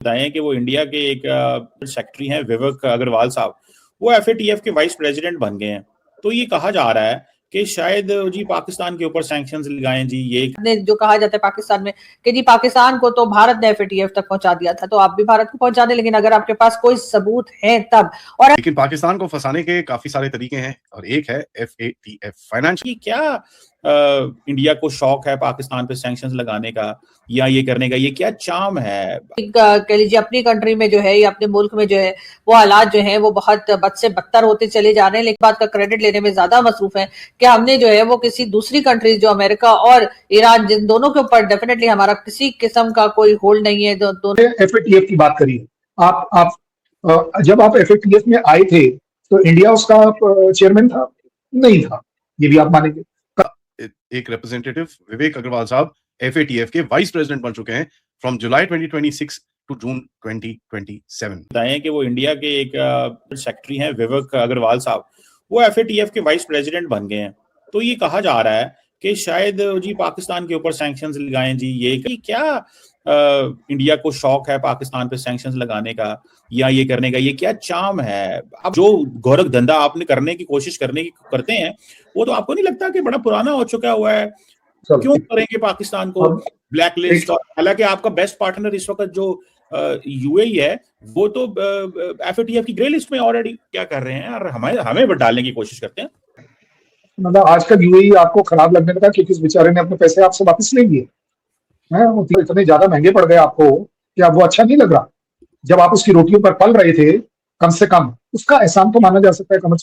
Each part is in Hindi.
बताएं कि वो इंडिया के एक सेक्रेटरी हैं विवेक अग्रवाल साहब, वो एफएटीएफ के वाइस प्रेसिडेंट बन गए हैं। तो ये कहा जा रहा है कि शायद जी पाकिस्तान के ऊपर सैंक्शंस लगाएं जी। ये जो कहा जाता है पाकिस्तान में कि जी पाकिस्तान को तो भारत ने एफएटीएफ तक पहुंचा दिया था, तो आप भी भारत को पहुंचा दें, लेकिन अगर आपके पास कोई सबूत है तब। और लेकिन पाकिस्तान को फंसाने के काफी सारे तरीके हैं और एक है एफएटीएफ फाइनेंशियल। क्या इंडिया को शौक है पाकिस्तान पे सैंक्शंस लगाने का या ये करने का, ये क्या चाम है? कह लीजिए अपनी कंट्री में जो है या अपने मुल्क में जो है वो हालात जो है वो बहुत बद से बदतर होते चले जा रहे हैं, लेकिन बात का क्रेडिट लेने में ज्यादा मसरूफ है कि हमने जो है वो किसी दूसरी कंट्री जो अमेरिका और ईरान, जिन दोनों के ऊपर डेफिनेटली हमारा किसी किस्म का कोई होल्ड नहीं है। दोनों एफएटीएफ की बात करिए आप जब आप एफएटीएफ में आए थे तो इंडिया उसका चेयरमैन था? नहीं था, ये भी आप मानेंगे। एक रिप्रेजेंटेटिव विवेक अग्रवाल साहब एफएटीएफ के वाइस प्रेसिडेंट बन चुके हैं फ्रॉम जुलाई 2026 टू जून 2027। बताएं कि वो इंडिया के एक सेक्रेटरी हैं विवेक अग्रवाल साहब, वो एफएटीएफ के वाइस प्रेसिडेंट बन गए हैं। तो ये कहा जा रहा है कि शायद जी पाकिस्तान के ऊपर सैंक्शंस लगाएं जी। ये क्या इंडिया को शौक है पाकिस्तान पे सैंक्शंस लगाने का या ये करने का, ये क्या चाम है? अब जो गोरख धंधा आपने करने की कोशिश करते हैं वो तो आपको नहीं लगता कि बड़ा पुराना हो चुका हुआ है? क्यों करेंगे पाकिस्तान को ब्लैक लिस्ट? और हालांकि आपका बेस्ट पार्टनर इस वक्त जो यूएई है वो तो एफएटीएफ की ग्रे लिस्ट में ऑलरेडी क्या कर रहे हैं और हमें डालने की कोशिश करते हैं। मतलब आजकल यूएई आपको खराब लगने लगा क्योंकि इस बेचारे ने अपने पैसे आपसे वापस ले लिए हैं, इतने ज्यादा महंगे पड़ गए आपको कि अब वो अच्छा नहीं लग रहा। जब आप उसकी रोटियों पर पल रहे थे, कम से कम उसका एहसान तो माना जा सकता है। कमर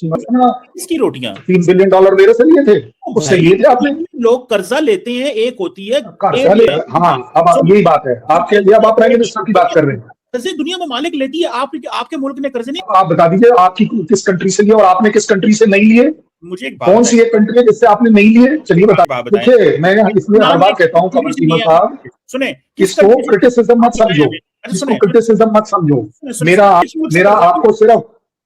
इसकी रोटियां $3 बिलियन मेरे से लिए थे, उससे लिए थे आपने। लोग कर्जा लेते हैं, एक होती है कर्जा ले। हाँ, अब यही बात है आपके लिए। अब आप प्राइम मिनिस्टर की बात कर रहे हैं। कर्जे दुनिया ममालिक लेती है, आपके मुल्क ने कर्जे नहीं। आप बता दीजिए आपकी किस कंट्री से लिए और आपने किस कंट्री से नहीं लिए? मुझे कौन सी एक कंट्री है जिससे आपने नहीं लिए? चलिए बता। देखिए मैं इसलिए हर बार कहता हूँ कमर कीमत साहब, सुने इसको क्रिटिसिज्म मत समझो, इसको क्रिटिसिज्म मत समझो।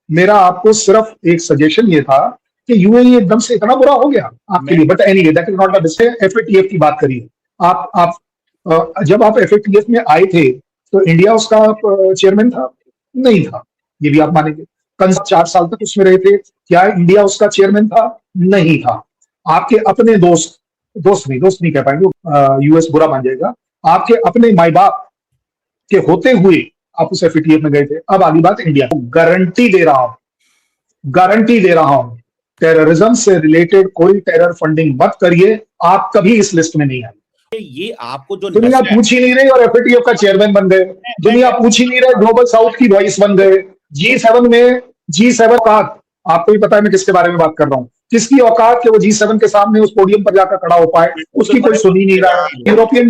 मेरा आपको सिर्फ एक सजेशन ये था कि यूएई एकदम से इतना बुरा हो गया आपके लिए। But anyway that is not the discussion. FATF की बात करिए आप जब आप एफएटीएफ में आए थे तो इंडिया उसका चेयरमैन था? नहीं था, ये भी आप मानेंगे। 4 साल तक उसमें रहे थे, क्या इंडिया उसका चेयरमैन था? नहीं था। आपके अपने दोस्त नहीं कह पाएंगे, यूएस बुरा मान जाएगा। आपके अपने माई बाप के होते हुए आप उस एफएटीएफ में गए थे। अब आगे बात इंडिया। गारंटी दे रहा हूं टेररिज्म से रिलेटेड कोई टेरर फंडिंग मत करिए, आप कभी इस लिस्ट में नहीं आए। ये आपको जो दुनिया पूछ ही नहीं रही और एफएटीएफ का चेयरमैन बन गए। दुनिया पूछ ही नहीं रहे, ग्लोबल साउथ की वॉइस बन गए। G7 का आपको भी पता है मैं किसके बारे में बात कर रहा हूं। किसकी औकात कि वो G7 के सामने उस पोडियम पर जाकर खड़ा हो पाए, उसकी कोई सुन ही नहीं रहा। यूरोपियन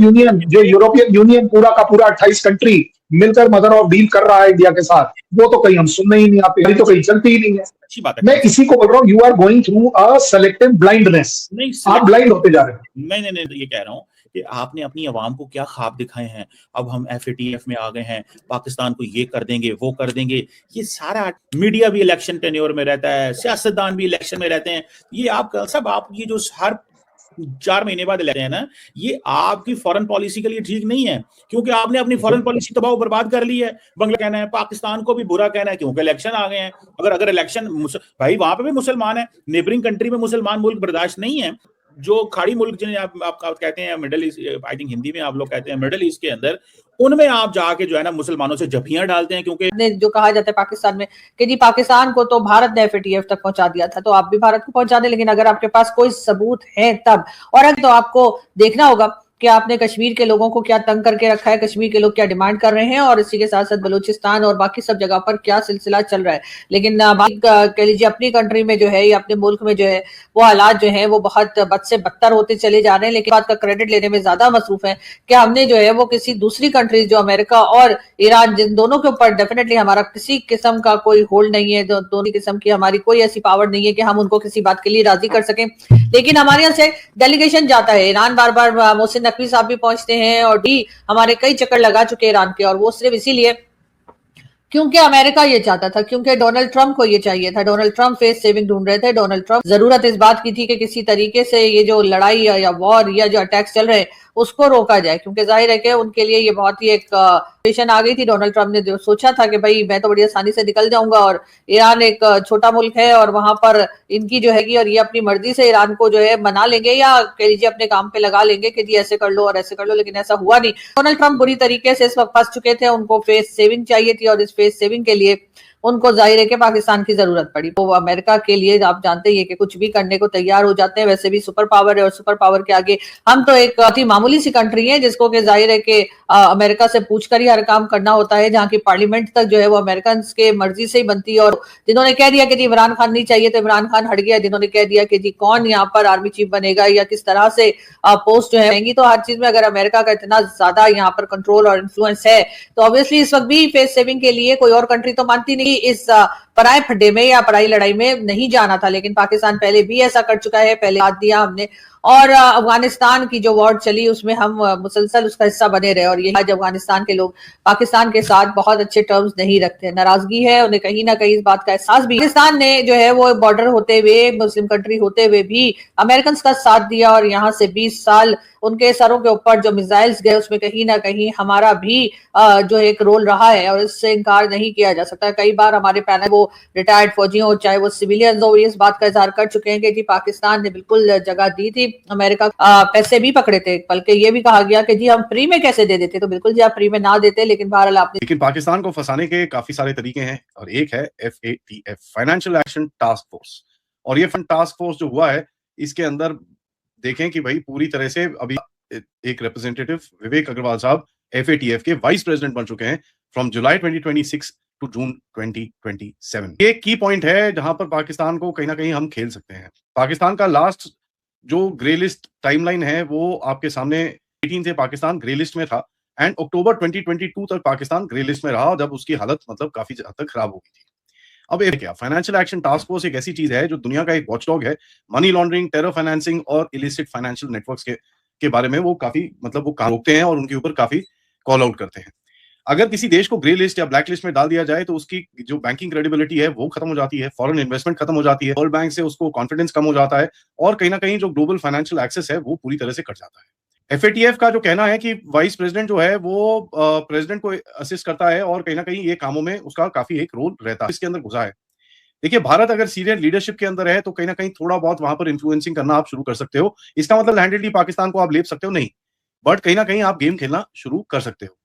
यूनियन पूरा का पूरा 28 कंट्री मिलकर मदर ऑफ डील कर रहा है इंडिया के साथ, वो तो कहीं हम सुनने ही नहीं आते, तो कहीं चलती ही नहीं है। अच्छी बात है। मैं इसी को बोल रहा हूँ, you are going through a selective blindness. आप ब्लाइंड होते जा रहे हैं। नहीं, ये कह रहा हूँ कि आपने अपनी आवाम को क्या ख्वाब दिखाए हैं। अब हम एफएटीएफ में आ गए हैं, पाकिस्तान को ये कर देंगे, वो कर देंगे। ये सारा मीडिया भी इलेक्शन टेन्योर में रहता है, सियासतदान भी इलेक्शन में रहते हैं। ये आप ये जो हर 4 महीने बाद लेते हैं ना, ये आपकी फॉरेन पॉलिसी के लिए ठीक नहीं है, क्योंकि आपने अपनी फॉरेन पॉलिसी तबाह बर्बाद कर ली है। बंगला कहना है, पाकिस्तान को भी बुरा कहना है, क्योंकि इलेक्शन आ गए हैं। अगर इलेक्शन, भाई वहां पे भी मुसलमान है, नेबरिंग कंट्री में मुसलमान मुल्क बर्दाश्त नहीं है। जो खाड़ी मुल्क जिन्हें आप कहते हैं middle east, I think Hindi में आप लोग कहते हैं मिडिल ईस्ट के अंदर, उनमें आप जाके जो है ना मुसलमानों से जफियां डालते हैं। क्योंकि जो कहा जाता है पाकिस्तान में कि जी पाकिस्तान को तो भारत ने एफएटीएफ तक पहुंचा दिया था, तो आप भी भारत को पहुंचा दें, लेकिन अगर आपके पास कोई सबूत है तब। और अगर तो आपको देखना होगा कि आपने कश्मीर के लोगों को क्या तंग करके रखा है, कश्मीर के लोग क्या डिमांड कर रहे हैं, और इसी के साथ साथ बलूचिस्तान और बाकी सब जगह पर क्या सिलसिला चल रहा है। लेकिन कह लीजिए अपनी कंट्री में जो है या अपने मुल्क में जो है वो हालात जो है वो बहुत बद से बदतर होते चले जा रहे हैं, लेकिन बात का क्रेडिट लेने में ज्यादा मसरूफ है कि हमने जो है वो किसी दूसरी कंट्री जो अमेरिका और ईरान, जिन दोनों के ऊपर डेफिनेटली हमारा किसी किस्म का कोई होल्ड नहीं है, दोनों किस्म की हमारी कोई ऐसी पावर नहीं है कि हम उनको किसी बात के लिए राजी कर सकें। लेकिन हमारे यहाँ से डेलीगेशन जाता है ईरान, बार बार मोहसिन नकवी साहब भी पहुंचते हैं और डी हमारे कई चक्कर लगा चुके हैं ईरान के, और वो सिर्फ इसीलिए क्योंकि अमेरिका ये चाहता था, क्योंकि डोनाल्ड ट्रंप को ये चाहिए था। डोनाल्ड ट्रंप फेस सेविंग ढूंढ रहे थे। डोनाल्ड ट्रंप जरूरत इस बात की थी कि किसी तरीके से ये जो लड़ाई या वॉर या जो अटैक्स चल रहे हैं उसको रोका जाए, क्योंकि जाहिर है कि उनके लिए ये बहुत ही एक सिचुएशन आ गई थी। डोनाल्ड ट्रंप ने जो सोचा था कि भाई मैं तो बड़ी आसानी से निकल जाऊंगा, और ईरान एक छोटा मुल्क है और वहां पर इनकी जो हैगी, और ये अपनी मर्जी से ईरान को जो है मना लेंगे या कह लीजिए अपने काम पे लगा लेंगे कि जी ऐसे कर लो और ऐसे कर लो, लेकिन ऐसा हुआ नहीं। डोनाल्ड ट्रंप बुरी तरीके से इस वक्त फंस चुके थे, उनको फेस सेविंग चाहिए थी, और इस फेस सेविंग के लिए उनको जाहिर है कि पाकिस्तान की जरूरत पड़ी। तो अमेरिका के लिए आप जानते ही है कि कुछ भी करने को तैयार हो जाते हैं, वैसे भी सुपर पावर है और सुपर पावर के आगे हम तो एक अति मामूली सी कंट्री है, जिसको कि जाहिर है कि अमेरिका से पूछकर ही हर काम करना होता है, जहाँ की पार्लियामेंट तक जो है वो अमेरिकन के मर्जी से ही बनती है। और जिन्होंने कह दिया कि जी इमरान खान नहीं चाहिए तो इमरान खान हट गया, जिन्होंने कह दिया कि जी कौन यहाँ पर आर्मी चीफ बनेगा या किस तरह से पोस्ट जो है, तो हर चीज में अगर अमेरिका का इतना ज्यादा यहाँ पर कंट्रोल और इन्फ्लुएंस है, तो ऑब्वियसली इस वक्त भी फेस सेविंग के लिए कोई और कंट्री तो मानती नहीं इस पराए फड्डे में या पराई लड़ाई में नहीं जाना था। लेकिन पाकिस्तान पहले भी ऐसा कर चुका है, पहले साथ दिया हमने, और अफगानिस्तान की जो वॉर चली उसमें हम मुसलसल उसका हिस्सा बने रहे, और ये आज अफगानिस्तान के लोग पाकिस्तान के साथ बहुत अच्छे टर्म्स नहीं रखते, नाराजगी है उन्हें, कहीं ना कहीं इस बात का एहसास भी। पाकिस्तान ने जो है वो बॉर्डर होते हुए, मुस्लिम कंट्री होते हुए भी अमेरिकन का साथ दिया, और यहाँ से 20 साल उनके सरों के ऊपर जो मिसाइल्स गए उसमें कहीं ना कहीं हमारा भी जो एक रोल रहा है, और इससे इनकार नहीं किया जा सकता। कई बार हमारे पैनल वो रिटायर्ड फौजी हो चाहे वो सिविलियंस हो, इस बात का इजहार कर चुके हैं कि जी पाकिस्तान ने बिल्कुल जगह दी थी, अमेरिका पैसे भी पकड़े थे, बल्कि ये भी कहा गया कि जी हम फ्री में कैसे दे देते, तो बिल्कुल जी आप फ्री में ना देते, लेकिन बहरहाल आपने। लेकिन पाकिस्तान को फंसाने के काफी सारे तरीके हैं, और एक है FATF, financial action task force. और ये फंड टास्क फोर्स जो हुआ है, इसके अंदर देखें कि भाई पूरी तरह से अभी एक रिप्रेजेंटेटिव विवेक अग्रवाल साहब FATF के वाइस प्रेसिडेंट बन चुके हैं फ्रॉम जुलाई 2026 टू जून 2027। ये की पॉइंट है जहां पर पाकिस्तान को कहीं ना कहीं हम खेल सकते हैं। पाकिस्तान का लास्ट जो ग्रे लिस्ट टाइमलाइन है वो आपके सामने 18 से पाकिस्तान ग्रे लिस्ट में था, एंड अक्टूबर 2022 तक पाकिस्तान ग्रे लिस्ट में रहा, जब उसकी हालत मतलब काफी हद तक खराब हो गई थी। अब ये क्या फाइनेंशियल एक्शन टास्क फोर्स एक ऐसी चीज है जो दुनिया का एक वॉचडॉग है, मनी लॉन्ड्रिंग, टेरर फाइनेंसिंग और इलिसिट फाइनेंशियल नेटवर्क्स के बारे में वो काफी मतलब वो रोकते हैं और उनके ऊपर काफी कॉल आउट करते हैं। अगर किसी देश को ग्रे लिस्ट या ब्लैक लिस्ट में डाल दिया जाए तो उसकी जो बैंकिंग क्रेडिबिलिटी है वो खत्म हो जाती है, फॉरेन इन्वेस्टमेंट खत्म हो जाती है, वर्ल्ड बैंक से उसको कॉन्फिडेंस कम हो जाता है, और कहीं ना कहीं जो ग्लोबल फाइनेंशियल एक्सेस है वो पूरी तरह से कट जाता है। FATF का जो कहना है कि वाइस प्रेसिडेंट जो है वो प्रेसिडेंट को असिस्ट करता है, और कहीं ना कहीं ये कामों में उसका काफी एक रोल रहता है, इसके अंदर घुसा है। देखिए, भारत अगर सीनियर लीडरशिप के अंदर है तो कहीं ना कहीं थोड़ा बहुत वहां पर इन्फ्लुएंसिंग करना आप शुरू कर सकते हो। इसका मतलब हैंडेडली पाकिस्तान को आप ले सकते हो नहीं, बट कहीं ना कहीं आप गेम खेलना शुरू कर सकते हो।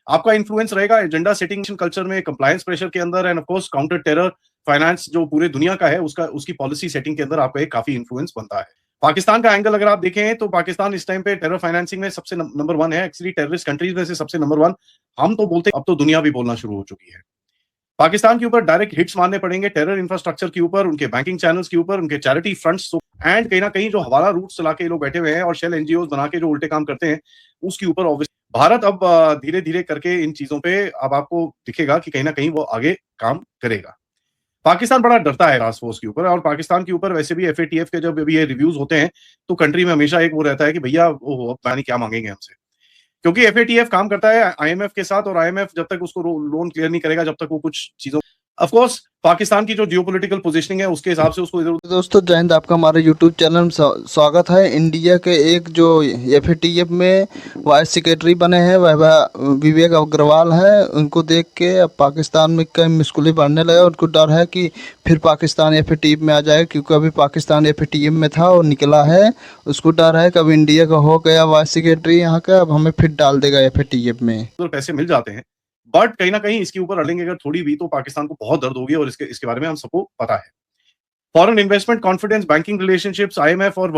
आपका इन्फ्लुएंस रहेगा एजेंडा सेटिंग कल्चर में, कंप्लायंस प्रेशर के अंदर, end of course counter terror finance जो पूरे दुनिया का है उसकी पॉलिसी सेटिंग के अंदर आपका एक काफी इन्फ्लुएंस बनता है। पाकिस्तान का एंगल अगर आप देखें तो पाकिस्तान इस टाइम पे टेरर फाइनेंसिंग में सबसे नंबर 1 है, एक्चुअली टेररिस्ट कंट्रीज में से सबसे नंबर 1 हम तो बोलते, अब तो दुनिया भी बोलना शुरू हो चुकी है। पाकिस्तान के ऊपर डायरेक्ट हिट्स मारने पड़ेंगे टेरर इंफ्रास्ट्रक्चर के ऊपर, उनके बैंकिंग चैनल्स के ऊपर, उनके चैरिटी फ्रंट्स, एंड कहीं ना कहीं जो हवाला रूट्स चला के लोग बैठे हुए हैं और शेल NGOs बना के जो उल्टे काम करते हैं उसके ऊपर ऑब्वियसली भारत अब धीरे धीरे करके इन चीजों पे अब आपको दिखेगा कि कहीं ना कहीं वो आगे काम करेगा। पाकिस्तान बड़ा डरता है टास्क फोर्स के ऊपर, और पाकिस्तान के ऊपर वैसे भी FATF के जब ये रिव्यूज होते हैं तो कंट्री में हमेशा एक वो रहता है कि भैया वो पता नहीं क्या मांगेंगे हमसे, क्योंकि FATF काम करता है IMF के साथ, और IMF जब तक उसको लोन क्लियर नहीं करेगा जब तक वो कुछ चीजों, ऑफ कोर्स पाकिस्तान की जो जियोपॉलिटिकल पोजीशनिंग है उसके हिसाब से उसको इधर। दोस्तों जय हिंद, आपका हमारे यूट्यूब चैनल में स्वागत है। इंडिया के एक जो FATF में वाइस सेक्रेटरी बने हैं वह विवेक अग्रवाल है। उनको देख के अब पाकिस्तान में कई मुश्किलें बढ़ने लगे। उनको डर है कि फिर पाकिस्तान FATF में आ जाए, क्योंकि अभी पाकिस्तान FATF में था और निकला है। उसको डर है कि अब इंडिया का हो गया वाइस सेक्रेटरी यहाँ का, अब हमें फिर डाल देगा FATF में। तो पैसे मिल जाते हैं, बट कहीं ना कहीं इसके ऊपर अड़ेंगे अगर थोड़ी भी तो पाकिस्तान को बहुत दर्द होगी, और इसके बारे में हम सबको पता है। Foreign investment, confidence, banking relationships, IMF और